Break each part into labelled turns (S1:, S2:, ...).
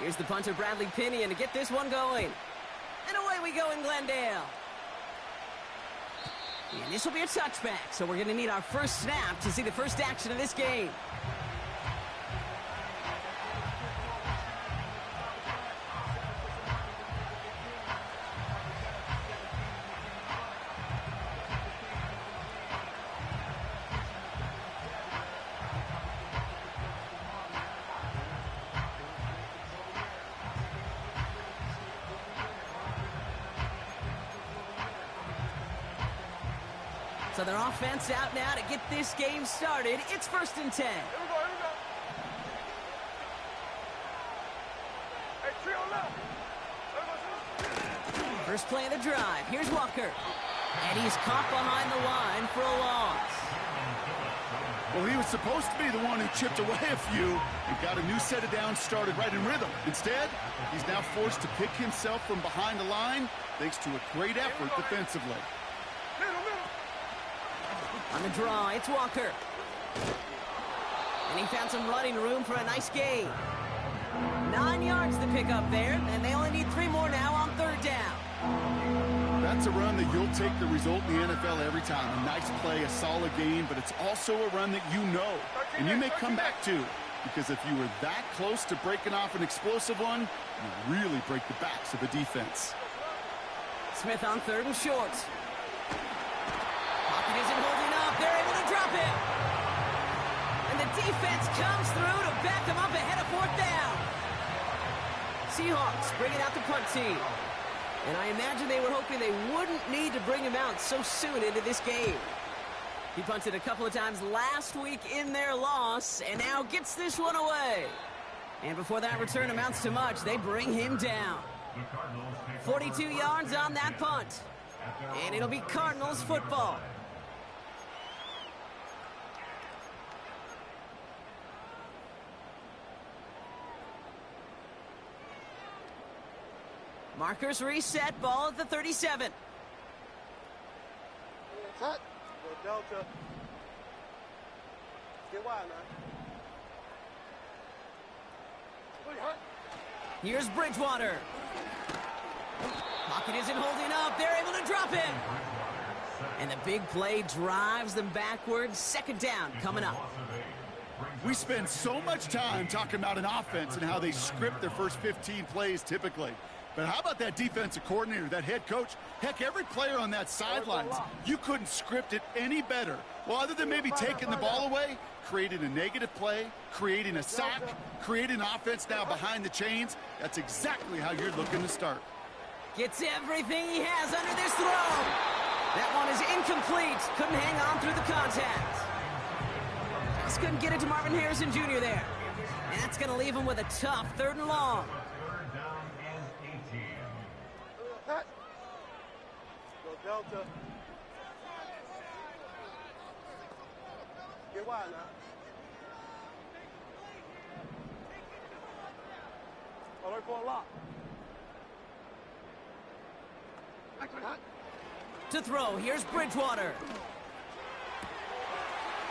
S1: Here's the punter, Bradley Pinion, to get this one going. And away we go in Glendale. And this will be a touchback, so we're going to need our first snap to see the first action of this game. So their offense out now to get this game started. It's 1st and 10.
S2: Here we go. Hey, trio left.
S1: First play of the drive. Here's Walker. And he's caught behind the line for a loss.
S3: Well, he was supposed to be the one who chipped away a few and got a new set of downs started right in rhythm. Instead, he's now forced to pick himself from behind the line thanks to a great effort defensively.
S1: On the draw, it's Walker. And he found some running room for a nice gain. 9 yards to pick up there, and they only need 3 more now on 3rd down.
S3: That's a run that you'll take the result in the NFL every time. A nice play, a solid gain, but it's also a run that you know, and you may come back to, because if you were that close to breaking off an explosive one, you really break the backs of the defense.
S1: Smith on 3rd and short. Pocket isn't holding up. They're able to drop him. And the defense comes through to back them up ahead of 4th down. Seahawks bring it out the punt team. And I imagine they were hoping they wouldn't need to bring him out so soon into this game. He punted a couple of times last week in their loss, and now gets this one away. And before that return amounts to much, they bring him down. 42 yards on that punt. And it'll be Cardinals football. Markers reset, ball at the 37.
S2: Cut. Go Delta. Get wide now.
S1: Here's Bridgewater. Pocket isn't holding up. They're able to drop him. And the big play drives them backwards. 2nd down coming up.
S3: We spend so much time talking about an offense and how they script their first 15 plays typically. But how about that defensive coordinator, that head coach? Heck, every player on that sidelines, you couldn't script it any better. Well, other than maybe taking the ball away, creating a negative play, creating a sack, creating an offense now behind the chains, that's exactly how you're looking to start.
S1: Gets everything he has under this throw. That one is incomplete. Couldn't hang on through the contact. Just couldn't get it to Marvin Harrison Jr. there. And that's going to leave him with a tough 3rd and long.
S2: Cut. Go Delta. Get wide now. Alert for a lock.
S1: To throw, here's Bridgewater.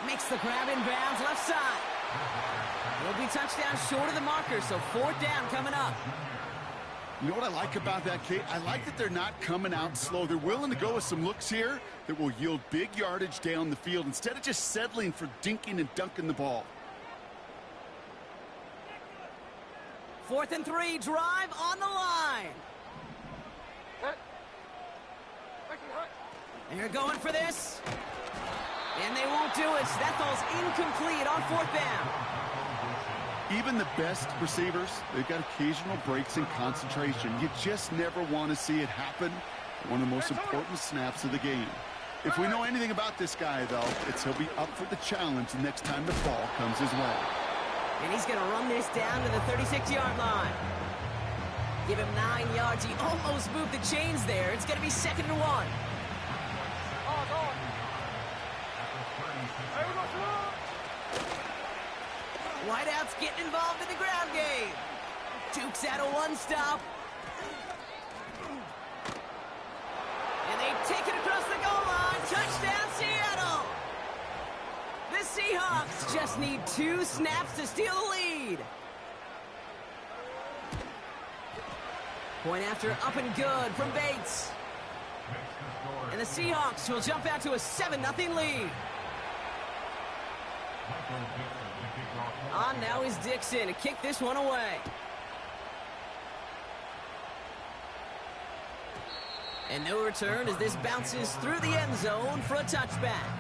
S1: Makes the grab in bounds, left side. It'll be touchdown short of the marker, so 4th down coming up.
S3: You know what I like about that, Kate? I like that they're not coming out slow. They're willing to go with some looks here that will yield big yardage down the field instead of just settling for dinking and dunking the ball.
S1: 4th and 3, drive on the line. They're going for this. And they won't do it. That ball's incomplete on 4th down.
S3: Even the best receivers, they've got occasional breaks in concentration. You just never want to see it happen. One of the most important snaps of the game. If we know anything about this guy, though, it's he'll be up for the challenge the next time the ball comes his way.
S1: And he's going to run this down to the 36-yard line. Give him 9 yards. He almost moved the chains there. It's going to be 2nd and 1. Whiteout's getting involved in the ground game. Duke's out of 1 stop. And they take it across the goal line. Touchdown, Seattle. The Seahawks just need 2 snaps to steal the lead. Point after up and good from Bates. And the Seahawks will jump out to a 7-0 lead. On now is Dixon to kick this one away. And no return as this bounces through the end zone for a touchback.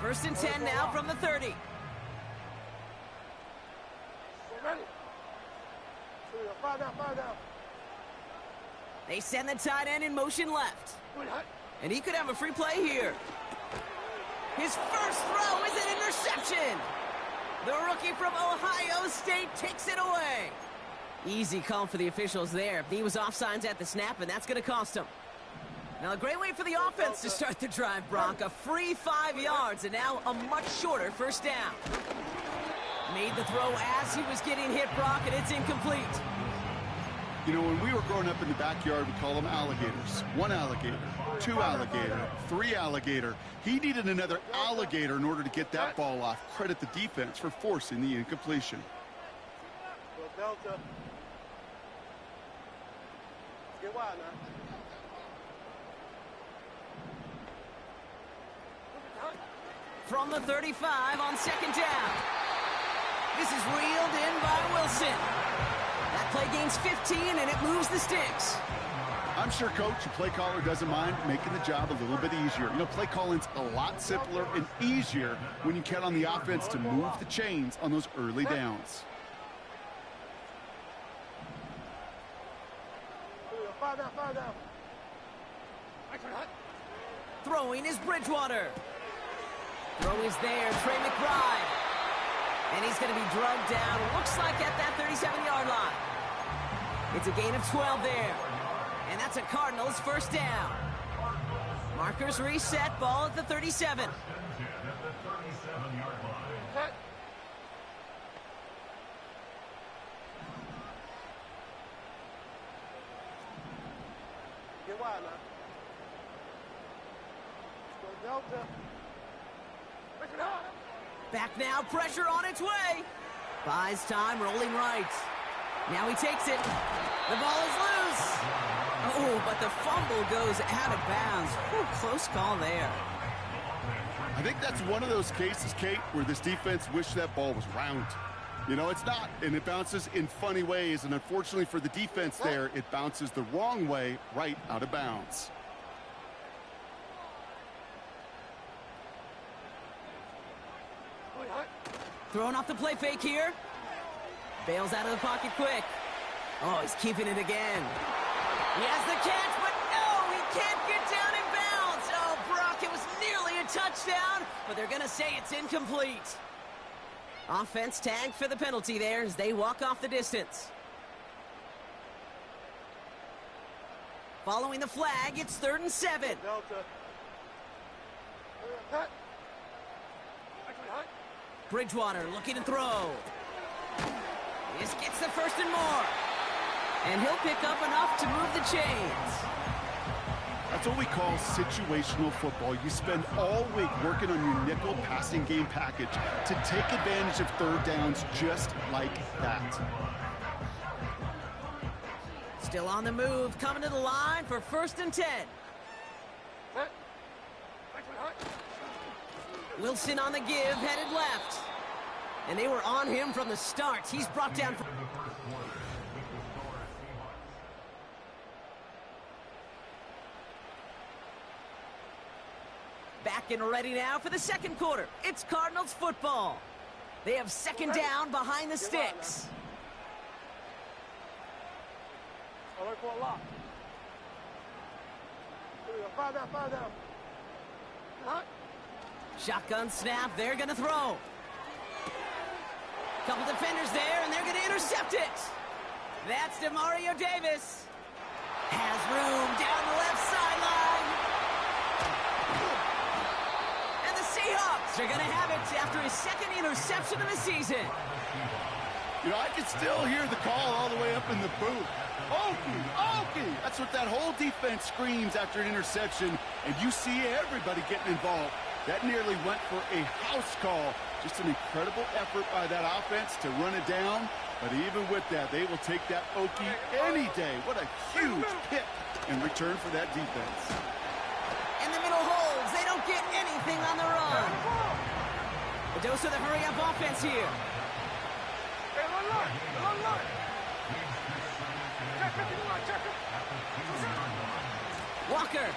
S1: First and 10 now from the 30.
S2: Five down.
S1: They send the tight end in motion left. And he could have a free play here. His first throw is an interception. The rookie from Ohio State takes it away. Easy call for the officials there. He was offsides at the snap, and that's going to cost him. Now, a great way for the offense to start the drive, Brock. A free 5 yards, and now a much shorter first down. Made the throw as he was getting hit, Brock, and it's incomplete.
S3: You know, when we were growing up in the backyard, we call them alligators. 1 alligator, 2 alligator, 3 alligator. He needed another alligator in order to get that ball off. Credit the defense for forcing the incompletion.
S2: Go Delta. Get wide now.
S1: From the 35 on second down. This is reeled in by Wilson. That play gains 15, and it moves the sticks.
S3: I'm sure Coach, the play caller, doesn't mind making the job a little bit easier. You know, play calling's a lot simpler and easier when you count on the offense to move the chains on those early downs.
S2: Five down.
S1: Throwing is Bridgewater. Throw is there, Trey McBride. And he's going to be drugged down, looks like at that 37-yard line. It's a gain of 12 there. And that's a Cardinals first down. Markers reset, ball at the 37.
S2: Get wide now. Go Delta.
S1: Back now, pressure on its way. Buys time, rolling right. Now he takes it. The ball is loose. Oh, but the fumble goes out of bounds. Whew, close call there.
S3: I think that's one of those cases, Kate, where this defense wished that ball was round. You know, it's not, and it bounces in funny ways, and unfortunately for the defense there, it bounces the wrong way right out of bounds.
S1: Throwing off the play fake here. Bails out of the pocket quick. Oh, he's keeping it again. He has the catch, but no, he can't get down in bounds. Oh, Brock, it was nearly a touchdown, but they're going to say it's incomplete. Offense tagged for the penalty there as they walk off the distance. Following the flag, it's 3rd and 7.
S2: Delta.
S1: Bridgewater looking to throw. He just gets the first and more. And he'll pick up enough to move the chains.
S3: That's what we call situational football. You spend all week working on your nickel passing game package to take advantage of third downs just like that.
S1: Still on the move, coming to the line for 1st and 10. Wilson on the give, headed left. And they were on him from the start. He's brought down. Back and ready now for the second quarter. It's Cardinals football. They have second down behind the sticks.
S2: Alert for a lock. Five down.
S1: Shotgun snap, they're going to throw. Couple defenders there, and they're going to intercept it. That's Demario Davis. Has room down the left sideline. And the Seahawks are going to have it after his second interception of the season.
S3: You know, I can still hear the call all the way up in the booth. Okie! That's what that whole defense screams after an interception, and you see everybody getting involved. That nearly went for a house call. Just an incredible effort by that offense to run it down. But even with that, they will take that Okie any day. What a huge pick in return for that defense.
S1: In the middle holds. They don't get anything on the run. A dose of the hurry-up offense here. Walker.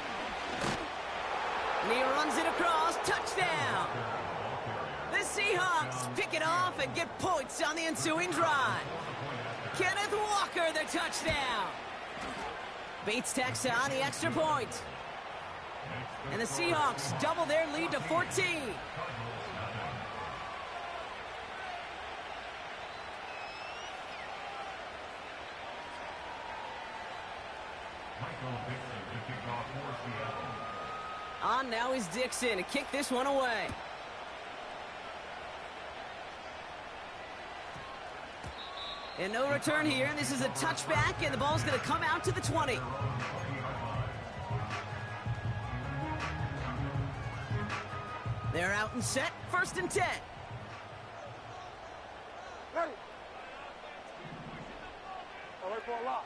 S1: And he runs it across. Touchdown. The Seahawks pick it off and get points on the ensuing drive. Kenneth Walker, the touchdown. Beats Texas on the extra point. And the Seahawks double their lead to 14. On now is Dixon to kick this one away. And no return here. This is a touchback, and the ball's going to come out to the 20. They're out and set. 1st and 10.
S2: Ready. All right, for a lot.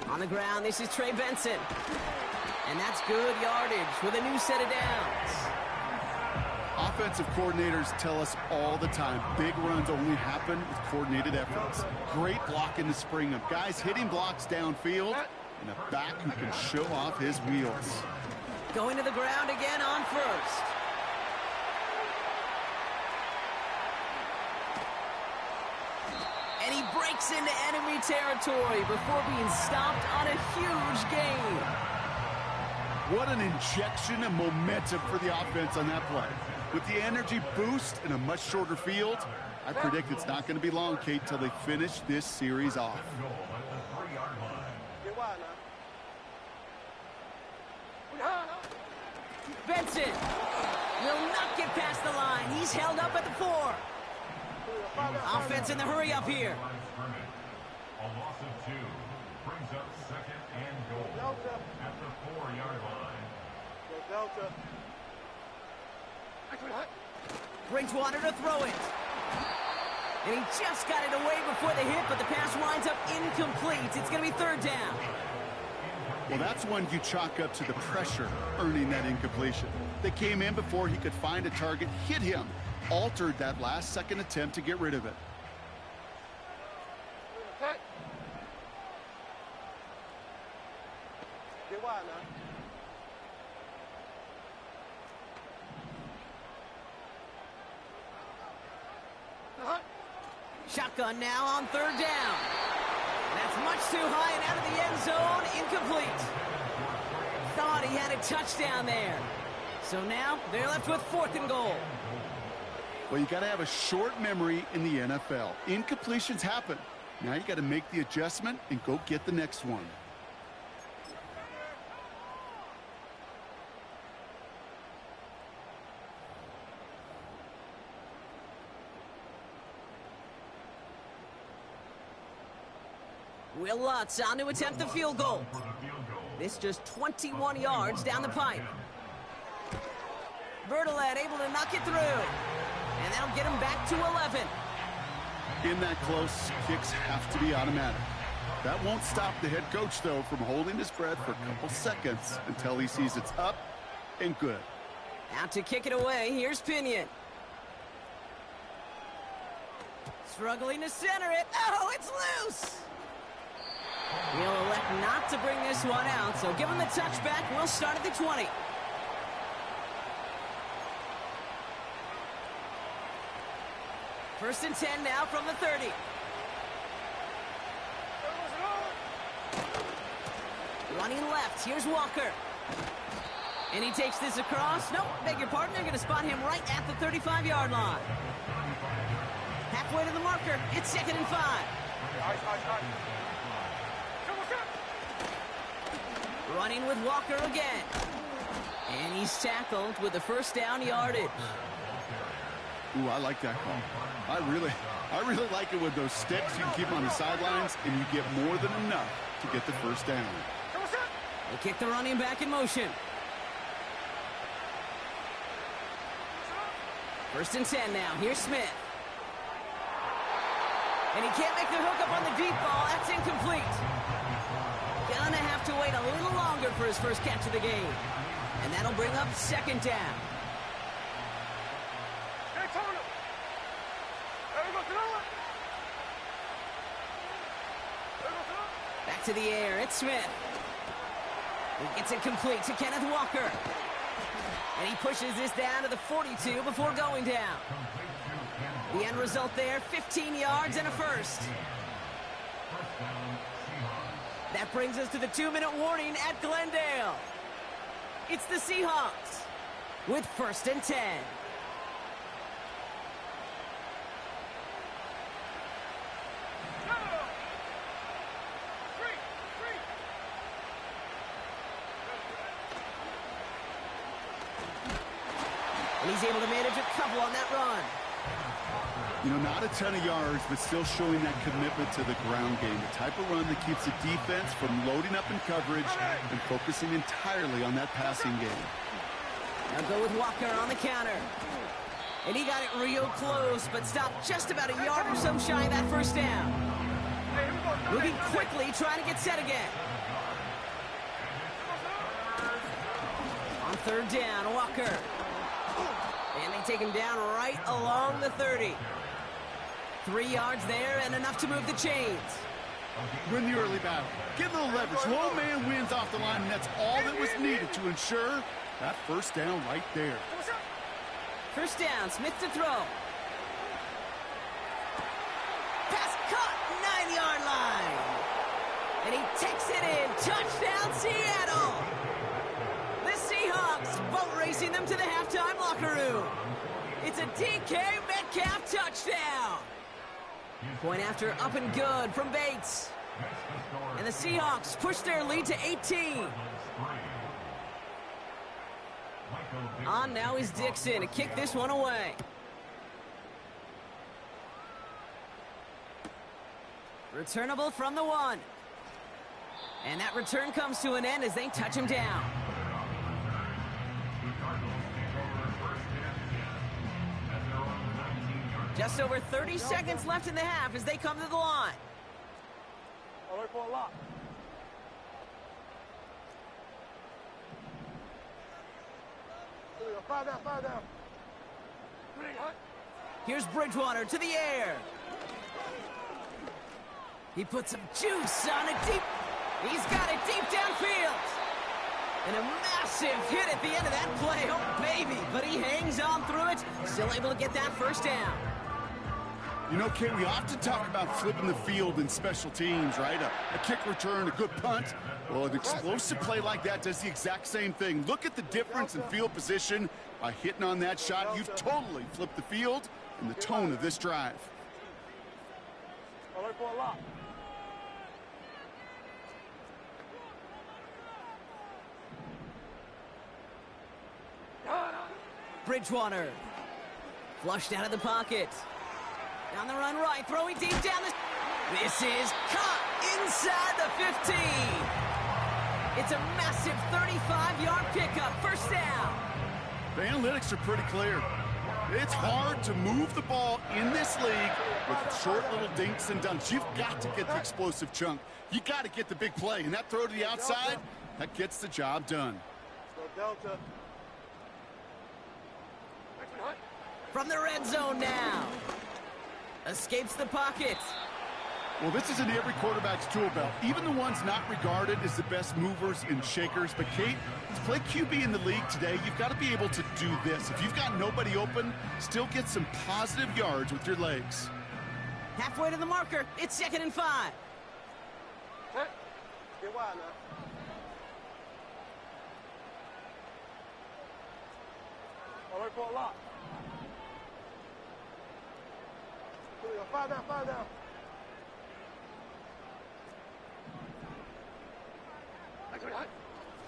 S1: On the ground, this is Trey Benson. And that's good yardage with a new set of downs.
S3: Offensive coordinators tell us all the time, big runs only happen with coordinated efforts. Great blocking to spring them. Guys hitting blocks downfield, and a back who can show off his wheels.
S1: Going to the ground again on 1st. And he breaks into enemy territory before being stopped on a huge gain.
S3: What an injection of momentum for the offense on that play. With the energy boost in a much shorter field, I predict it's not going to be long, Kate, till they finish this series off.
S2: Get wide now.
S1: Benson will not get past the line. He's held up at the 4. Offense in the hurry up here.
S4: A loss of 2 brings up 2nd and goal
S2: Delta.
S4: at the 4-yard line.
S2: Go Delta.
S1: Bridgewater to throw it. And he just got it away before the hit, but the pass winds up incomplete. It's going to be 3rd down.
S3: Well, that's one you chalk up to the pressure earning that incompletion. They came in before he could find a target, hit him, altered that last-second attempt to get rid of it.
S2: Get wide now.
S1: Shotgun now on 3rd down. That's much too high and out of the end zone. Incomplete. Thought he had a touchdown there. So now they're left with 4th and goal.
S3: Well, you got to have a short memory in the NFL. Incompletions happen. Now you got to make the adjustment and go get the next one.
S1: Will Lutz on to attempt the field goal. This just 21 yards down the pipe. Bertolet able to knock it through. And that'll get him back to 11.
S3: In that close, kicks have to be automatic. That won't stop the head coach, though, from holding his breath for a couple seconds until he sees it's up and good.
S1: Out to kick it away. Here's Pinion. Struggling to center it. Oh, it's loose. He'll elect not to bring this one out, so give him the touchback. We'll start at the 20. First and 10 now from the 30. Running left. Here's Walker. And he takes this across. Nope, beg your pardon. They're going to spot him right at the 35-yard line. Halfway to the marker. It's 2nd and 5. Running with Walker again. And he's tackled with the first down yardage.
S3: Ooh, I like that call. I really like it with those sticks. You can keep them on the sidelines, and you get more than enough to get the first down.
S1: They kick the running back in motion. 1st and 10 now. Here's Smith. And he can't make the hook up on the deep ball. That's incomplete. Gonna have to wait a little longer for his first catch of the game. And that'll bring up 2nd down. Back to the air. It's Smith. He gets it complete to Kenneth Walker. And he pushes this down to the 42 before going down. The end result there, 15 yards and a first. That brings us to the 2-minute warning at Glendale. It's the Seahawks with 1st and 10. And he's able to manage a couple on that run.
S3: You know, not a ton of yards, but still showing that commitment to the ground game. The type of run that keeps the defense from loading up in coverage and focusing entirely on that passing game.
S1: Now go with Walker on the counter. And he got it real close, but stopped just about a yard or so shy of that first down. Moving quickly, trying to get set again. On 3rd down, Walker. And they take him down right along the 30. 3 yards there and enough to move the chains.
S3: Win the early battle. Get a little leverage. Low man wins off the line, and that's all that was needed to ensure that first down right there.
S1: 1st down, Smith to throw. Pass caught, 9-yard line. And he takes it in. Touchdown, Seattle. The Seahawks boat racing them to the halftime locker room. It's a DK Metcalf touchdown. Point after up and good from Bates. And the Seahawks push their lead to 18. On now is Dixon to kick this one away. Returnable from the 1. And that return comes to an end as they touch him down. Just over 30 seconds left in the half as they come to the line.
S2: Alert for a lot. Fire down.
S1: Here's Bridgewater to the air. He puts some juice on it deep. He's got it deep downfield. And a massive hit at the end of that play. Oh, baby. But he hangs on through it. Still able to get that first down.
S3: You know, Kate, we often talk about flipping the field in special teams, right? A kick return, a good punt. Well, an explosive play like that does the exact same thing. Look at the difference in field position. By hitting on that shot, you've totally flipped the field and the tone of this drive.
S2: Alert for a lot.
S1: Bridgewater. Flushed out of the pocket. Down the run right, throwing deep down the... This is caught inside the 15. It's a massive 35-yard pickup, first down.
S3: The analytics are pretty clear. It's hard to move the ball in this league with short little dinks and dunks. You've got to get the explosive chunk. You got to get the big play, and that throw to the outside, that gets the job done.
S2: Delta.
S1: From the red zone now. Escapes the pocket.
S3: Well, this is in every quarterback's tool belt, even the ones not regarded as the best movers and shakers. But, Kate, to play QB in the league today, you've got to be able to do this. If you've got nobody open, still get some positive yards with your legs.
S1: Halfway to the marker. It's 2nd and 5.
S2: Get wide now. Alert for a lot. Fire down.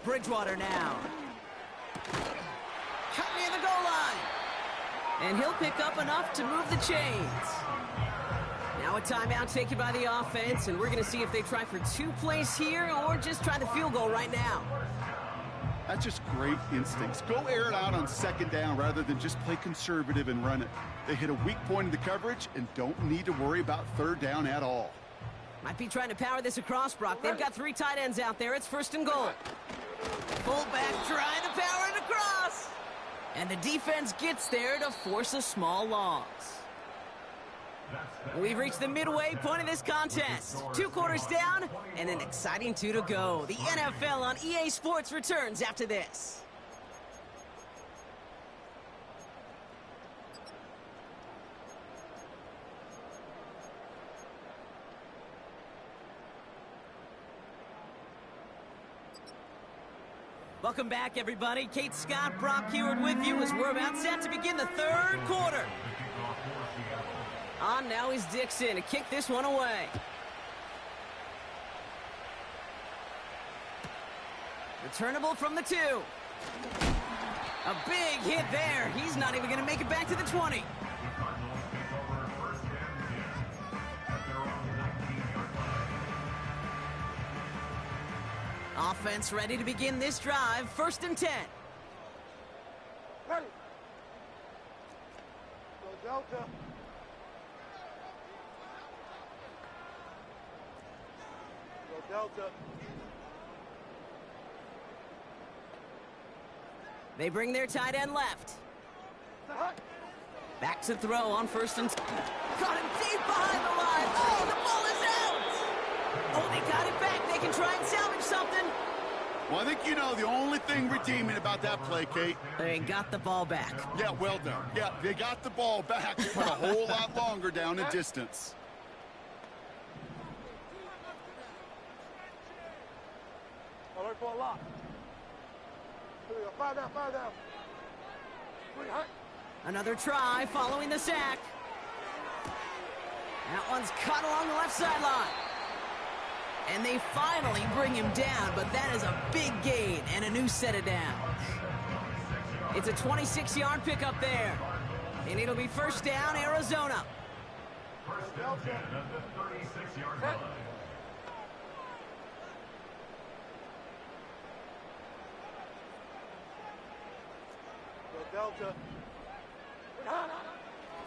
S1: Bridgewater now. Cut near the goal line. And he'll pick up enough to move the chains. Now Now a timeout taken by the offense, and we're going to see if they try for 2 plays here or just try the field goal right now.
S3: That's just great instincts. Go air it out on 2nd down rather than just play conservative and run it. They hit a weak point in the coverage and don't need to worry about 3rd down at all.
S1: Might be trying to power this across, Brock. They've got 3 tight ends out there. It's 1st and goal. Fullback trying to power it across. And the defense gets there to force a small loss. We've reached the midway point of this contest. 2 quarters down and an exciting 2 to go. The NFL on EA Sports returns after this. Welcome back, everybody. Kate Scott, Brock Huard with you as we're about set to begin the 3rd quarter. On now is Dixon to kick this one away. Returnable from the 2. A big hit there. He's not even going to make it back to the 20. Offense ready to begin this drive. 1st and 10.
S2: Ready. Go Delta. Go Delta.
S1: They bring their tight end left. Back to throw on 1st and 10. Caught him deep behind the line. Oh, the ball is out. Oh, they got it back. They can try and salvage something.
S3: Well, I think you know the only thing redeeming about that play, Kate.
S1: They got the ball back.
S3: Yeah, well done. Yeah, they got the ball back, but a whole lot longer down in distance.
S2: Alert for a lot. Here we go. 5 down, 5 down. 3 high.
S1: Another try following the sack. That one's cut along the left sideline. And they finally bring him down, but that is a big gain and a new set of downs. It's a 26-yard pickup there. And it'll be 1st down, Arizona.
S4: First down at the 36-yard line.
S2: Go Delta.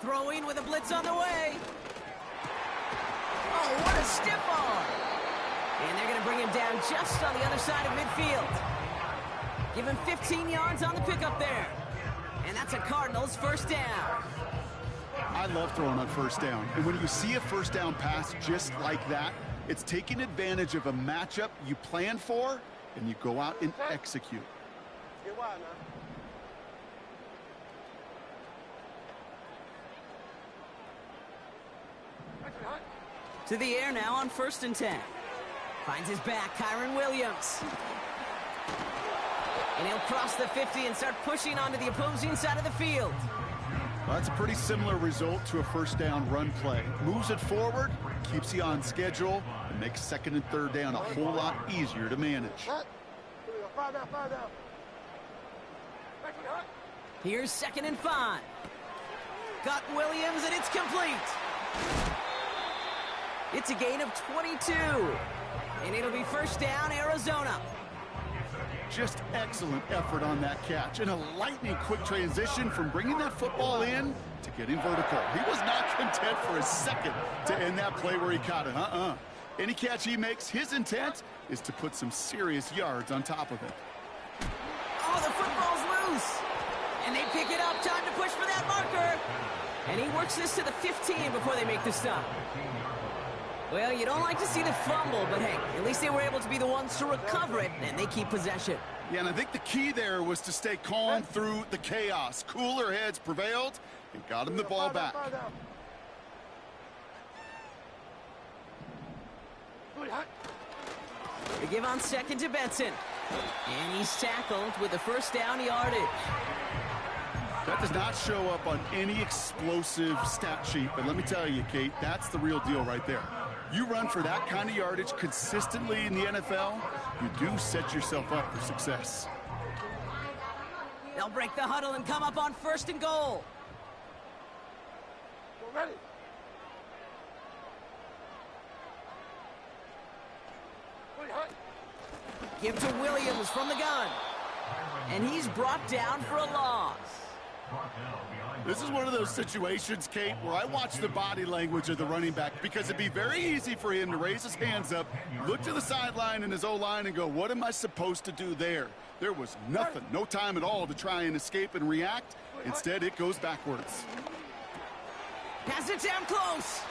S1: Throwing with a blitz on the way. Oh, what a stiff arm. And they're going to bring him down just on the other side of midfield. Give him 15 yards on the pickup there. And that's a Cardinals 1st down.
S3: I love throwing on 1st down. And when you see a 1st down pass just like that, it's taking advantage of a matchup you plan for, and you go out and execute.
S2: Get wide now.
S1: To the air now on 1st and 10. Finds his back, Kyren Williams. And he'll cross the 50 and start pushing onto the opposing side of the field.
S3: Well, that's a pretty similar result to a 1st down run play. Moves it forward, keeps you on schedule, and makes 2nd and 3rd down a whole lot easier to manage.
S2: Here we go. 5 down, 5 down.
S1: Here's 2nd and 5. Got Williams, and it's complete. It's a gain of 22. And it'll be 1st down, Arizona.
S3: Just excellent effort on that catch. And a lightning quick transition from bringing that football in to getting vertical. He was not content for a second to end that play where he caught it. Any catch he makes, his intent is to put some serious yards on top of it.
S1: Oh, the football's loose. And they pick it up. Time to push for that marker. And he works this to the 15 before they make the stop. Well, you don't like to see the fumble, but hey, at least they were able to be the ones to recover it, and they keep possession.
S3: Yeah, and I think the key there was to stay calm through the chaos. Cooler heads prevailed and got him the ball back.
S1: They give on 2nd to Benson. And he's tackled with the 1st down yardage.
S3: That does not show up on any explosive stat sheet, but let me tell you, Kate, that's the real deal right there. You run for that kind of yardage consistently in the NFL, you do set yourself up for success.
S1: They'll break the huddle and come up on 1st and goal.
S2: We're ready.
S1: Give to Williams from the gun. And he's brought down for a loss.
S3: This is one of those situations, Kate, where I watch the body language of the running back because it'd be very easy for him to raise his hands up, look to the sideline in his O-line and go, what am I supposed to do there? There was nothing, no time at all to try and escape and react. Instead, it goes backwards.
S1: Pass it down close.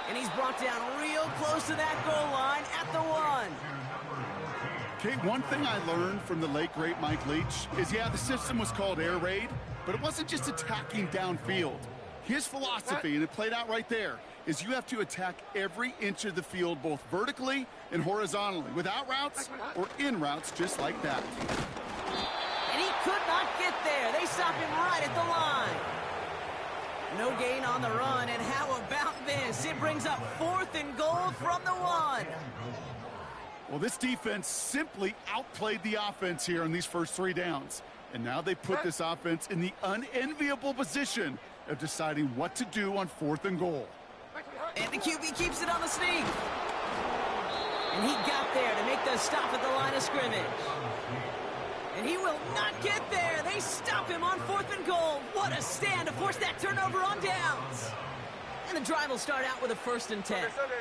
S1: And he's brought down real close to that goal line at the 1.
S3: Kate, one thing I learned from the late, great Mike Leach is, yeah, the system was called air raid, but it wasn't just attacking downfield. His philosophy, and it played out right there, is you have to attack every inch of the field, both vertically and horizontally, without routes or in routes just like that.
S1: And he could not get there. They stop him right at the line. No gain on the run, and how about this? It brings up 4th and goal from the 1.
S3: Well, this defense simply outplayed the offense here on these first 3 downs. And now they put this offense in the unenviable position of deciding what to do on 4th and goal.
S1: And the QB keeps it on the sneak. And he got there to make the stop at the line of scrimmage. And he will not get there. They stop him on 4th and goal. What a stand to force that turnover on downs. And the drive will start out with a 1st and 10.
S2: Cover.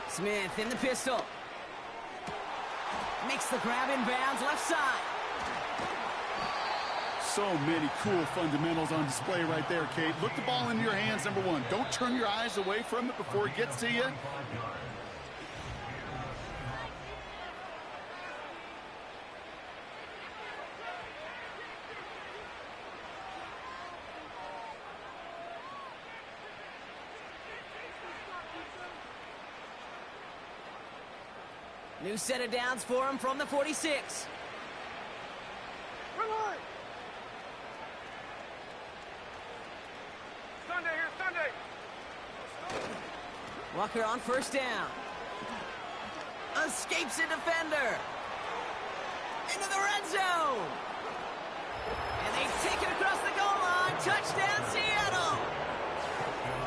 S1: Smith in the pistol. Makes the grab in bounds, left side.
S3: So many cool fundamentals on display right there, Kate. Look the ball into your hands, number 1. Don't turn your eyes away from it before it gets to you.
S1: New set of downs for him from the 46.
S2: Sunday.
S1: Walker on 1st down. Escapes a defender. Into the red zone. And they take it across the goal line. Touchdown, Seattle.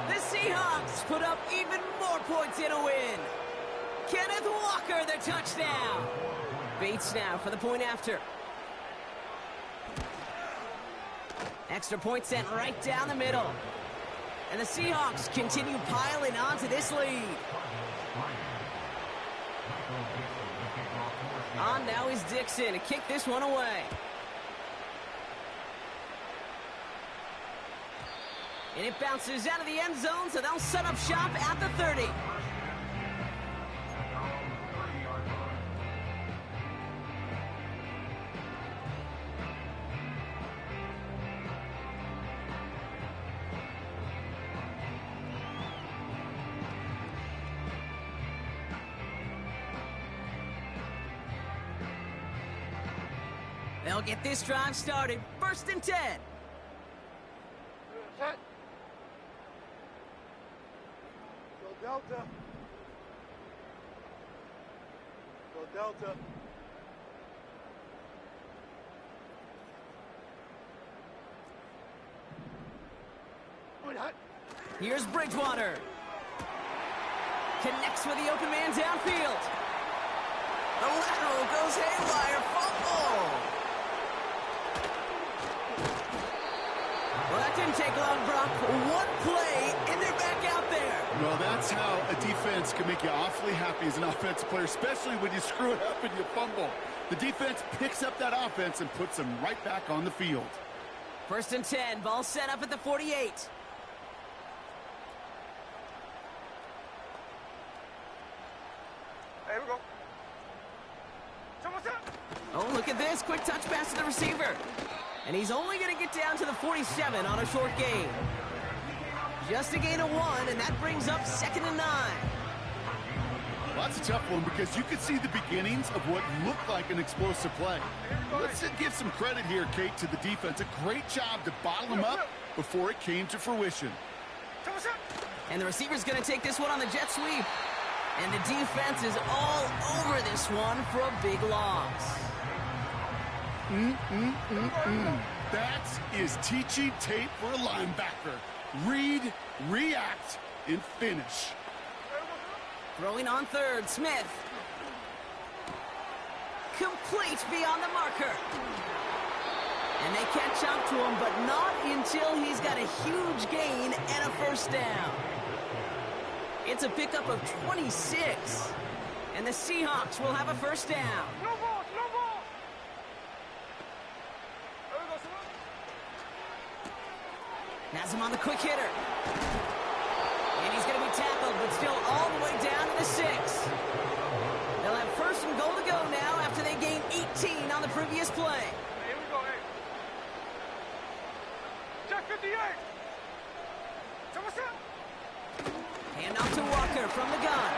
S1: The Seahawks put up even more points in a win. Kenneth Walker, the touchdown. Bates now for the point after. Extra point sent right down the middle. And the Seahawks continue piling onto this lead. On now is Dixon to kick this one away. And it bounces out of the end zone, so they'll set up shop at the 30. They'll get this drive started. 1st and 10.
S2: Set. Go Delta.
S1: Here's Bridgewater. Connects with the open man downfield. The lateral goes haywire. Fumble. Well, that didn't take long, Brock. 1 play, and they're back out there.
S3: Well, that's how a defense can make you awfully happy as an offensive player, especially when you screw it up and you fumble. The defense picks up that offense and puts them right back on the field.
S1: 1st and 10. Ball set up at the 48.
S2: Here we go. Someone's up.
S1: Oh, look at this. Quick touch pass to the receiver. And he's only going to get down to the 47 on a short gain. Just a gain of 1, and that brings up 2nd and 9.
S3: Well, that's a tough one because you could see the beginnings of what looked like an explosive play. Let's give some credit here, Kate, to the defense. A great job to bottle them up before it came to fruition.
S1: And the receiver's going to take this one on the jet sweep. And the defense is all over this one for a big loss.
S3: That is teaching tape for a linebacker. Read, react, and finish.
S1: Throwing on third, Smith. Complete beyond the marker. And they catch up to him, but not until he's got a huge gain and a first down. It's a pickup of 26. And the Seahawks will have a first down.
S2: No ball, no ball.
S1: Has him on the quick hitter. And he's going to be tackled, but still all the way down to the 6. They'll have first and goal to go now after they gained 18 on the previous play.
S2: Here we go, hey. Check 58. Come on, Sam.
S1: Hand off to Walker from the gun.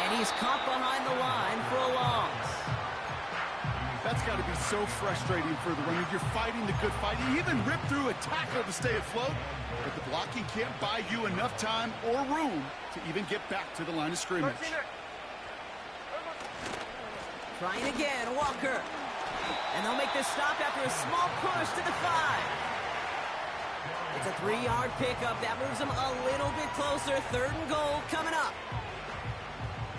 S1: And he's caught behind the line for a loss.
S3: That's got to be so frustrating for the runner. You're fighting the good fight. You even rip through a tackle to stay afloat, but the blocking can't buy you enough time or room to even get back to the line of scrimmage.
S1: Trying again, Walker. And they'll make this stop after a small push to the 5. It's a 3-yard pickup. That moves them a little bit closer. Third and goal coming up.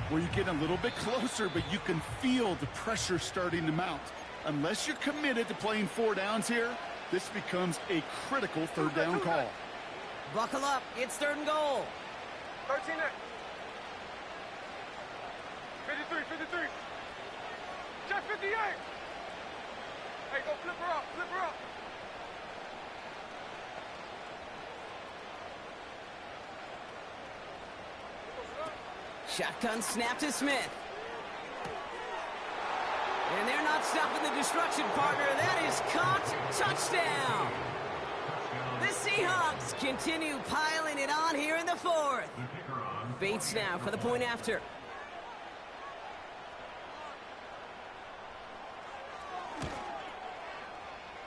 S3: Where you get a little bit closer, but you can feel the pressure starting to mount. Unless you're committed to playing 4 downs here, this becomes a critical third down call.
S1: Buckle up. It's third and goal.
S2: 13 there. 53, 53. Check 58. Hey, go flip her up, flip her up.
S1: Shotgun snap to Smith. And they're not stopping the destruction, partner. That is caught. Touchdown. The Seahawks continue piling it on here in the 4th. Bates now for the point after.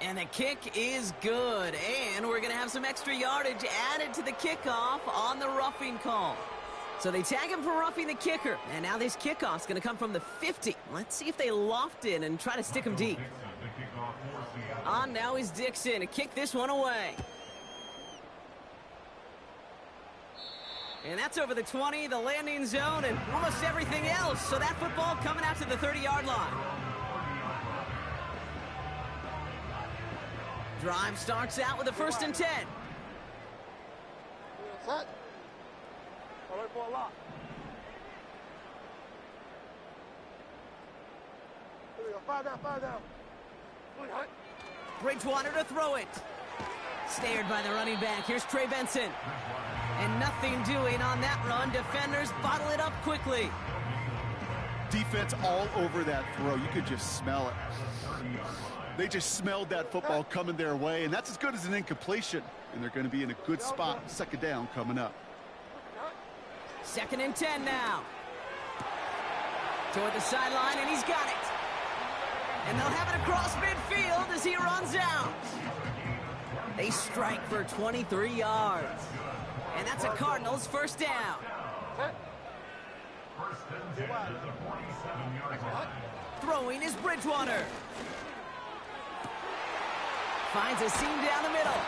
S1: And the kick is good. And we're going to have some extra yardage added to the kickoff on the roughing call. So they tag him for roughing the kicker. And now this kickoff's going to come from the 50. Let's see if they loft in and try to stick him deep. On now is Dixon to kick this one away. And that's over the 20, the landing zone, and almost everything else. So that football coming out to the 30-yard line. Drive starts out with a 1st and 10.
S2: Set. All right for a lot. Here we go. 5 down, 5 down.
S1: Bridgewater to throw it. Snared by the running back. Here's Trey Benson. And nothing doing on that run. Defenders bottle it up quickly.
S3: Defense all over that throw. You could just smell it. They just smelled that football coming their way, and that's as good as an incompletion. And they're going to be in a good spot. 2nd down coming up.
S1: 2nd and 10 now. Toward the sideline, and he's got it. And they'll have it across midfield as he runs out. They strike for 23 yards. And that's a Cardinals 1st down. Throwing is Bridgewater. Finds a seam down the middle.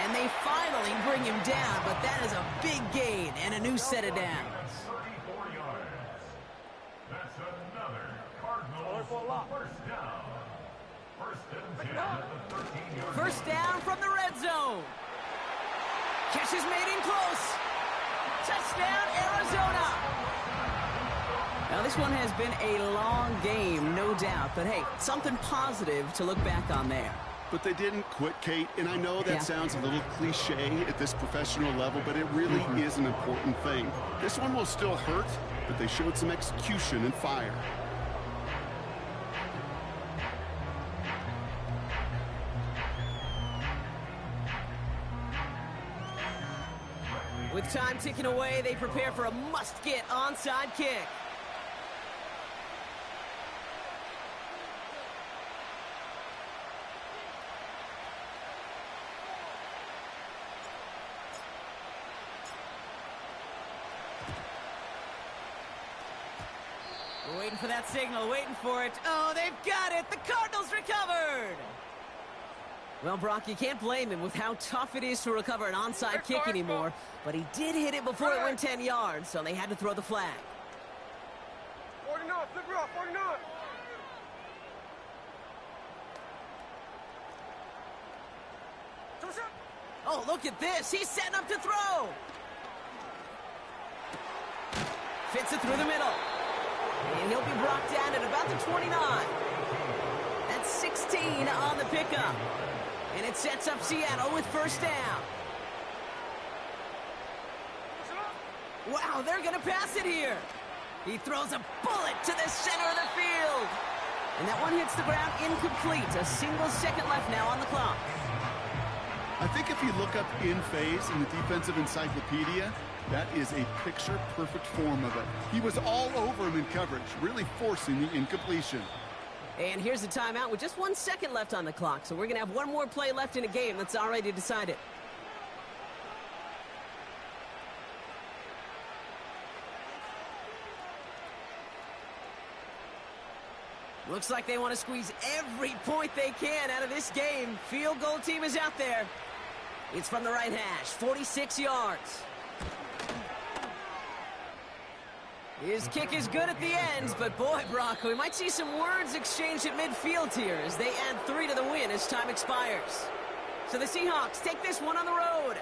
S1: And they finally bring him down, but that is a big gain and a new set of downs.
S4: 34 yards. That's another Cardinals 1st down. 1st and 10 at the 13-yard line.
S1: 1st down from the red zone. Catch is made in close. Touchdown, Arizona. Now, this one has been a long game, no doubt. But, hey, something positive to look back on there.
S3: But they didn't quit, Kate, and I know that sounds a little cliche at this professional level, but it really is an important thing. This one will still hurt, but they showed some execution and fire.
S1: With time ticking away, they prepare for a must-get onside kick. Waiting for that signal, waiting for it. Oh, they've got it. The Cardinals recovered. Well, Brock, you can't blame him with how tough it is to recover an onside kick anymore. But he did hit it before it went 10 yards, so they had to throw the flag.
S2: 49, flip it off, 49.
S1: Oh, look at this. He's setting up to throw. Fits it through the middle. And he'll be brought down at about the 29. That's 16 on the pickup. And it sets up Seattle with first down. Wow, they're going to pass it here. He throws a bullet to the center of the field. And that one hits the ground incomplete. A single second left now on the clock.
S3: I think if you look up in phase in the defensive encyclopedia, that is a picture-perfect form of it. He was all over him in coverage, really forcing the incompletion.
S1: And here's the timeout with just 1 second left on the clock. So we're going to have one more play left in a game that's already decided. Looks like they want to squeeze every point they can out of this game. Field goal team is out there. It's from the right hash, 46 yards. His kick is good at the ends, but boy, Brock, we might see some words exchanged at midfield here as they add 3 to the win as time expires. So the Seahawks take this one on the road.